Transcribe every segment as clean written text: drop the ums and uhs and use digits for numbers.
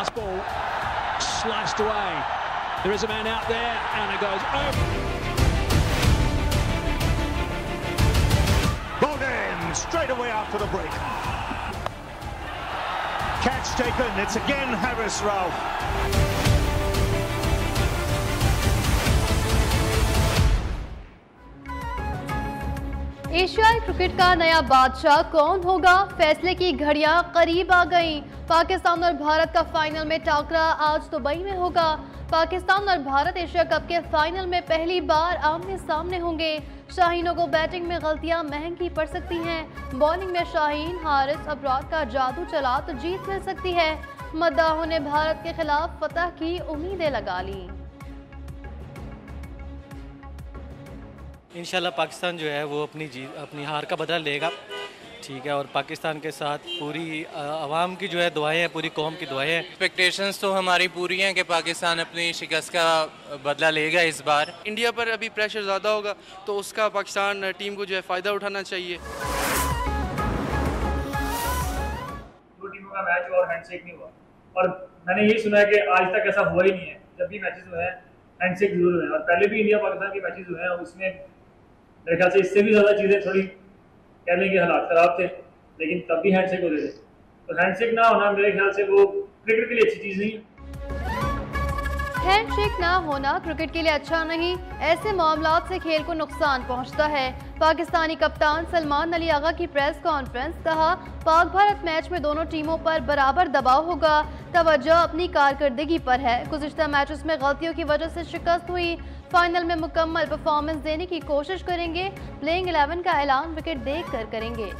This ball sliced away. There is a man out there, and it goes over. Bowden straight away after the break. Catch taken. It's again Haris Rauf. एशियाई cricket का नया बादशाह कौन होगा? फैसले की घड़ियां करीब आ गईं। पाकिस्तान और भारत का फाइनल में टाकरा आज दुबई में होगा। पाकिस्तान और भारत एशिया कप के फाइनल में पहली बार आमने सामने होंगे। शाहीनों को बैटिंग में गलतियां महंगी पड़ सकती हैं। बॉलिंग में शाहीन, हारिस, अबरार का जादू चला तो जीत मिल सकती है। मद्दाहों ने भारत के खिलाफ फतह की उम्मीदें लगा ली। इंशाल्लाह पाकिस्तान जो है वो अपनी हार का बदला लेगा, ठीक है। और पाकिस्तान के साथ पूरी आवाम की जो है दुआएं हैं, पूरी कौम की दुआएं हैं। एक्सपेक्टेशंस तो हमारी पूरी हैं कि पाकिस्तान अपनी शिकस्त का बदला लेगा इस बार। इंडिया पर अभी प्रेशर ज़्यादा होगा तो उसका पाकिस्तान टीम को जो है फ़ायदा उठाना चाहिए। दो टीमों का मैच हुआ और हैंडशेक नहीं हुआ, और मैंने ये सुना है कि आज तक ऐसा हुआ ही नहीं है। जब भी मैचेस हुए हैं हैंडशेक जरूर हुए हैं, और पहले भी इंडिया पाकिस्तान के मैचेस हुए हैं और उसमें मेरे ख्याल से इससे भी ज़्यादा चीज़ें थोड़ी कह लें कि हालात ख़राब थे, लेकिन तब भी हैंडशेक होते थे। तो हैंडशेक ना होना मेरे ख्याल से वो क्रिकेट के लिए अच्छी चीज़ नहीं है। हैंडशेक ना होना क्रिकेट के लिए अच्छा नहीं। ऐसे मामलात से खेल को नुकसान पहुंचता है। पाकिस्तानी कप्तान सलमान अली आगा की प्रेस कॉन्फ्रेंस, कहा पाक भारत मैच में दोनों टीमों पर बराबर दबाव होगा। तवज्जो अपनी कारकर्दगी पर है। गुज़िश्ता मैचेस में गलतियों की वजह से शिकस्त हुई। फाइनल में मुकम्मल परफॉर्मेंस देने की कोशिश करेंगे। प्लेइंग 11 का ऐलान विकेट देख कर करेंगे।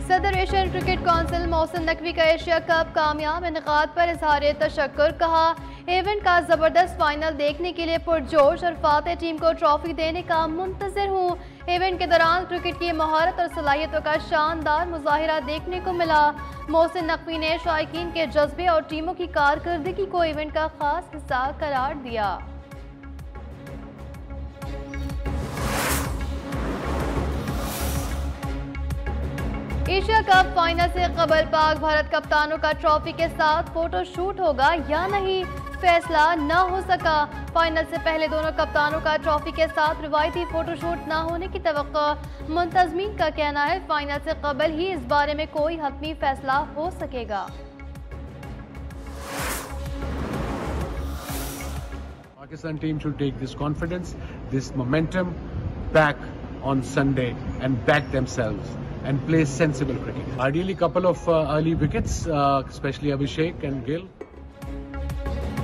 सदर Asian cricket council Mohsin Naqvi का एशिया कप कामयाब इनेकाद पर इजहार तशक्कुर, कहा इवेंट का जबरदस्त फाइनल देखने के लिए पुरजोश और फातेह टीम को ट्रॉफी देने का मुंतजिर हूँ। इवेंट के दौरान क्रिकेट की महारत और सलाहियतों का शानदार मुजाहिरा देखने को मिला। मोहसिन नकवी ने शायकीन के जज्बे और टीमों की कारकर्दगी को इवेंट का खास हिस्सा करार दिया। एशिया कप फाइनल से कबल पाक भारत कप्तानों का ट्रॉफी के साथ फोटो शूट होगा या नहीं, फैसला न हो सका। फाइनल से पहले दोनों कप्तानों का ट्रॉफी के साथ रिवायती फोटोशूट न होने की तवक्को। मुंतजमीन का कहना है फाइनल से कबल ही इस बारे में कोई हतमी फैसला हो सकेगा। Pakistan team should take this confidence, this momentum back on Sunday and back themselves and play sensible cricket. Ideally, couple of early wickets, especially Abhishek and Gill.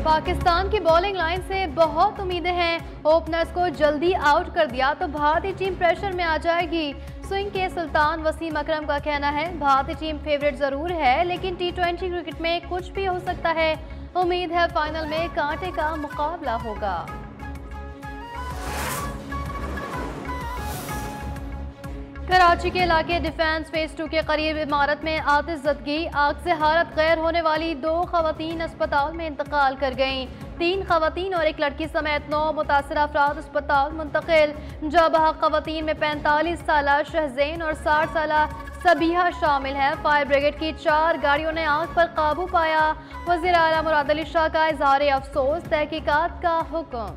Pakistan की बॉलिंग लाइन से बहुत उम्मीदें हैं। ओपनर्स को जल्दी आउट कर दिया तो भारतीय टीम प्रेशर में आ जाएगी। स्विंग के सुल्तान वसीम अकरम का कहना है भारतीय टीम फेवरेट जरूर है, लेकिन T20 क्रिकेट में कुछ भी हो सकता है। उम्मीद है फाइनल में कांटे का मुकाबला होगा। कराची के इलाके डिफेंस फेज 2 के करीब इमारत में आतिशज़दगी, आग से हालत गैर होने वाली 2 खवातीन अस्पताल में इंतकाल कर गईं। 3 खवातीन और 1 लड़की समेत 9 मुतासरा अफराद अस्पताल मुंतकिल। जाबहक खवातीन में 45 साला शहजैन और 60 साला सबिहा शामिल हैं। फायर ब्रिगेड की 4 गाड़ियों ने आग पर काबू पाया। वज़ीर आला मुराद अली शाह का इज़हार अफसोस, तहकीकात का हुक्म।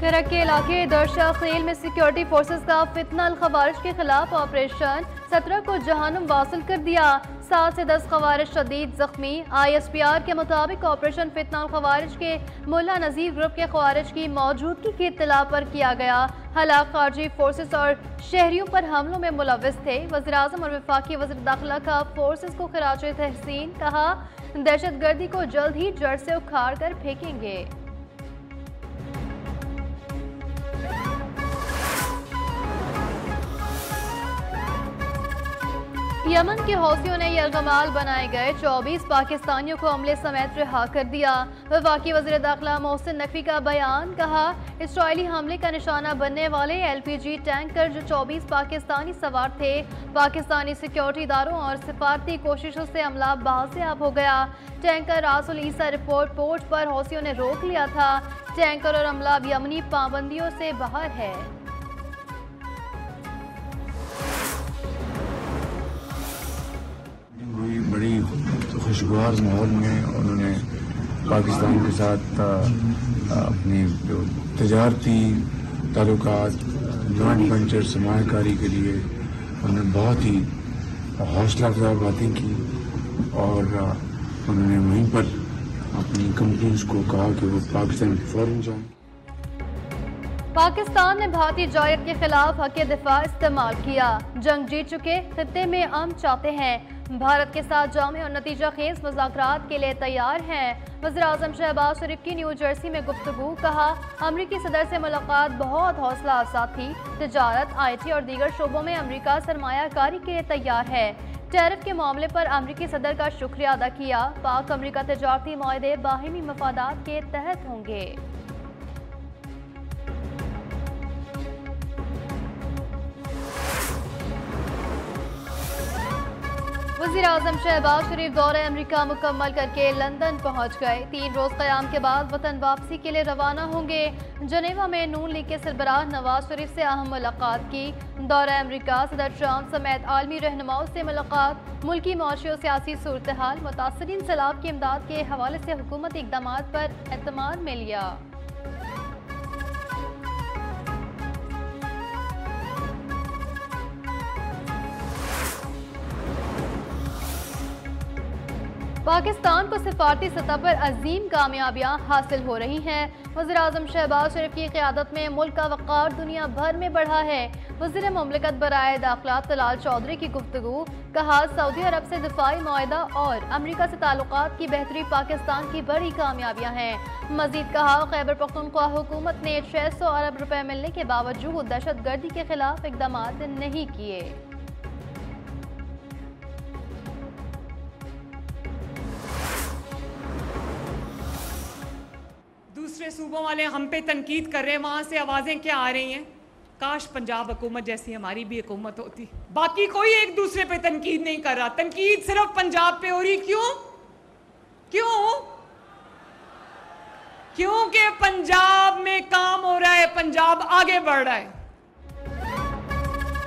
करक के इलाके दरशा खेल में सिक्योरिटी फोर्सेस का फितना अल खवारिज के खिलाफ ऑपरेशन 17 को जहन्नुम वासिल कर दिया। 7 से 10 खवारिज शदीद जख्मी। ISPR के मुताबिक ऑपरेशन फितना अल खवारिज के मुल्ला नजीर ग्रुप के खवारिज की मौजूदगी की इत्तला पर किया गया। हलाक खारजी फोर्सेस और शहरियों पर हमलों में मुलविस थे। वज़ीर आज़म और वफाकी वज़ीर दाखिला का फोर्सेस को खराज तहसीन, कहा दहशत गर्दी को जल्द ही जड़ से उखाड़ कर फेंकेंगे। यमन के हौसियों ने यरगमाल बनाए गए 24 पाकिस्तानियों को अमले समेत रिहा कर दिया। वफाकी वज़ीर दाखिला मोहसिन नकवी का बयान, कहा इसराइली हमले का निशाना बनने वाले LPG टैंकर जो 24 पाकिस्तानी सवार थे, पाकिस्तानी सिक्योरिटी इदारों और सिफारती कोशिशों से अमला बाजियाब हो गया। टैंकर रासुल ईसा रिपोर्ट पोर्ट पर हौसियों ने रोक लिया था। टैंकर और अमला यमनी पाबंदियों से बाहर है। बड़ी खुशगवार माहौल में उन्होंने पाकिस्तान के साथ अपनी जो तजारती ताल्लुकात, जॉइंट वेंचर सरमायाकारी के लिए उन्होंने बहुत ही हौसला अफजा बातें की और उन्होंने वहीं पर अपनी कंपनीज को कहा कि वो पाकिस्तान फौरन जाएं। पाकिस्तान ने भारतीय जायद के खिलाफ हक़ दिफा इस्तेमाल किया। जंग जीत चुके खित्ते में अमन चाहते हैं। भारत के साथ जामे और नतीजा खेज मुज़ाकरात के लिए तैयार हैं। वज़ीर-ए-आज़म शहबाज शरीफ की न्यू जर्सी में गुफ्तगू, कहा अमरीकी सदर से मुलाकात बहुत हौसला अफजा थी। तिजारत, IT और दीगर शोबों में अमरीका सरमायाकारी के लिए तैयार है। टैरिफ के मामले पर अमरीकी सदर का शुक्रिया अदा किया। पाक अमरीका तिजारती मुआहदे बाहिमी मफादात के तहत होंगे। वज़ीर-ए-आज़म शहबाज शरीफ दौरे अमरीका मुकम्मल करके लंदन पहुंच गए। 3 रोज क़याम के बाद वतन वापसी के लिए रवाना होंगे। जनेवा में नून लीग के सरबराह नवाज शरीफ से अहम मुलाकात की। दौरा अमरीका, सदर ट्रंप समेत आलमी रहनुमाओं से मुलाकात, मुल्की मौशी और सियासी सूरत हाल, मुतासरीन सैलाब की इमदाद के हवाले से हुकूमती इक़दामात पर एतमाद में लिया। पाकिस्तान को सिफारती सतह पर अजीम कामयाबियां हासिल हो रही हैं। वज़ीर-ए-आज़म शहबाज शरीफ की क़यादत में मुल्क का वक़ार दुनिया भर में बढ़ा है। वज़ीर मुमलिकत बराए दाखिला तलाल चौधरी की गुफ्तगू, कहा सऊदी अरब से दिफाई मुआहदा और अमरीका से ताल्लुकात की बेहतरी पाकिस्तान की बड़ी कामयाबियां हैं। मज़ीद कहा खैबर पख्तूनख्वा हुकूमत ने 600 अरब रुपए मिलने के बावजूद दहशत गर्दी के खिलाफ इक़दामात नहीं किए। दूसरे सूबों वाले हम पे तनकीद कर रहे हैं, वहाँ से आवाज़ें क्या आ रही हैं, काश पंजाब हुकूमत जैसी हमारी भी हुकूमत होती। बाकी कोई एक दूसरे पे तनकीद नहीं कर रहा, तनकीद सिर्फ पंजाब पे हो रही। क्यों? क्योंकि पंजाब में काम हो रहा है, पंजाब आगे बढ़ रहा है।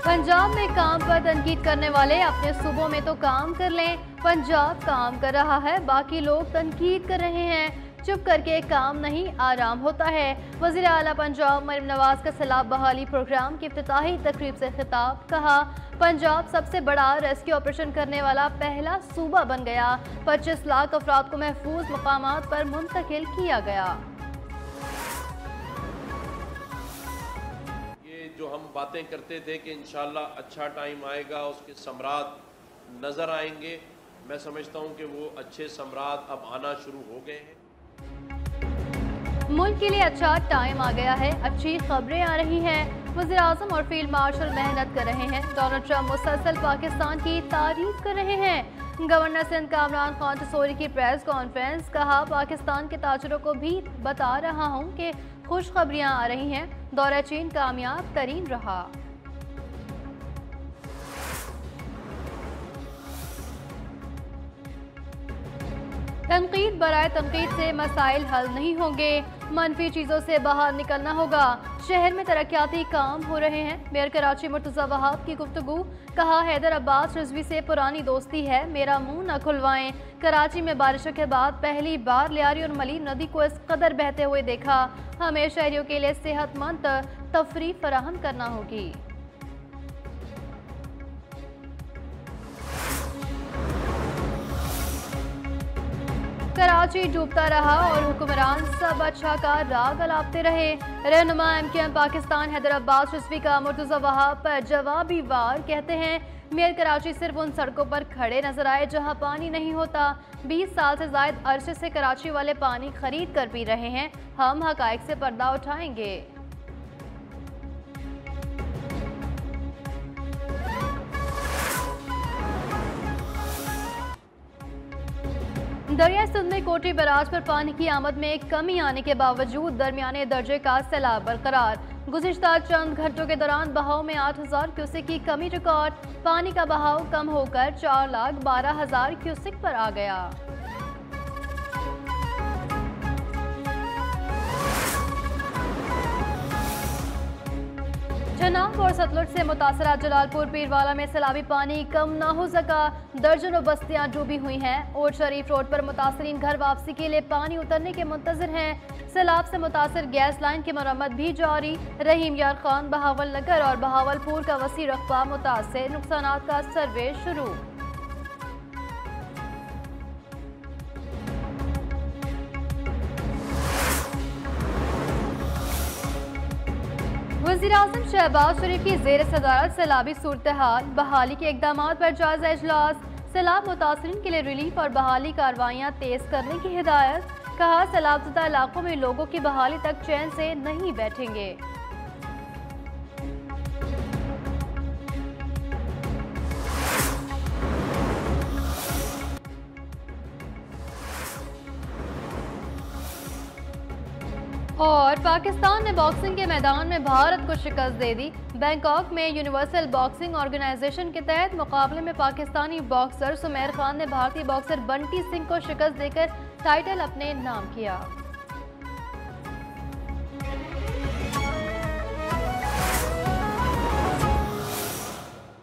पंजाब में काम पर तनकीद करने वाले अपने सूबों में तो काम कर लें। पंजाब काम कर रहा है, बाकी लोग तनकीद कर रहे हैं। चुप करके काम नहीं, आराम होता है। वज़ीर आला पंजाब मरीम नवाज का सैलाब बहाली प्रोग्राम की इफ्तिताही तकरीब से खिताब, कहा पंजाब सबसे बड़ा रेस्क्यू ऑपरेशन करने वाला पहला सूबा बन गया। 25 लाख अफराद को महफूज मकामात पर मुंतकिल किया गया। ये जो हम बातें करते थे कि इंशाल्लाह अच्छा टाइम आएगा, उसके समरात नज़र आएंगे, मैं समझता हूँ कि वो अच्छे समरात अब आना शुरू हो गए हैं। मुल्क के लिए अच्छा टाइम आ गया है, अच्छी खबरें आ रही हैं। वज़ीर-ए-आज़म और फील्ड मार्शल मेहनत कर रहे हैं। डोनाल्ड ट्रंप मुसलसल पाकिस्तान की तारीफ कर रहे हैं। गवर्नर सिंध कामरान खान तसोरी की प्रेस कॉन्फ्रेंस, कहा पाकिस्तान के ताजरों को भी बता रहा हूँ कि खुशखबरियाँ आ रही हैं। दौरा चीन कामयाब तरीन रहा। तनकीद बराए तनकीद से मसाइल हल नहीं होंगे, मनफी चीज़ों से बाहर निकलना होगा। शहर में तरक्याती काम हो रहे हैं। मेयर कराची मुर्तज़ा वहाब की गुफ्तगू, कहा हैदर अब्बास रिजवी से पुरानी दोस्ती है, मेरा मुंह न खुलवाएं। कराची में बारिशों के बाद पहली बार लियारी और मलीम नदी को इस कदर बहते हुए देखा। हमें शहरियों के लिए सेहतमंद तफरीह फराहम करना होगी। कराची डूबता रहा और हुक्मरान सब अच्छा का राग अलापते रहे। रहनुमा MKM पाकिस्तान हैदर अब्बास रिजवी का मुर्तज़ा वहाब पर जवाबी वार, कहते हैं मेयर कराची सिर्फ उन सड़कों पर खड़े नजर आए जहां पानी नहीं होता। 20 साल से जायद अरसे से कराची वाले पानी खरीद कर पी रहे हैं। हम हकायक से पर्दा उठाएंगे। दरिया सिंध में कोटी बैराज पर पानी की आमद में कमी आने के बावजूद दरमियाने दर्जे का सैलाब बरकरार। गुज़िश्ता चंद घंटों के दौरान बहाव में 8,000 क्यूसेक की कमी रिकॉर्ड। पानी का बहाव कम होकर 4,12,000 क्यूसेक पर आ गया। चनाब और सतलुज से मुतासरा जलालपुर पीरवाला में सैलाबी पानी कम न हो सका। दर्जनों बस्तियां डूबी हुई हैं। ओट शरीफ रोड पर मुतासरीन घर वापसी के लिए पानी उतरने के मुंतजर हैं। सैलाब से मुतासर गैस लाइन की मरम्मत भी जारी। रहीम यार खान, बहावल नगर और बहावलपुर का वसी रकबा मुतासर, नुकसानात का सर्वे शुरू। वज़ीर-ए-आज़म शहबाज शरीफ की ज़ेर सदारत सैलाबी सूरत हाल, बहाली के इक़दाम पर जायज़ा इजलास। सैलाब मुतासरीन के लिए रिलीफ और बहाली कार्रवाइयाँ तेज़ करने की हिदायत। कहा, सैलाबज़दा इलाकों में लोगों की बहाली तक चैन से नहीं बैठेंगे। और पाकिस्तान ने बॉक्सिंग के मैदान में भारत को शिकस्त दे दी। बैंकॉक में यूनिवर्सल बॉक्सिंग ऑर्गेनाइजेशन के तहत मुकाबले में पाकिस्तानी बॉक्सर सुमेर खान ने भारतीय बॉक्सर बंटी सिंह को शिकस्त देकर टाइटल अपने नाम किया।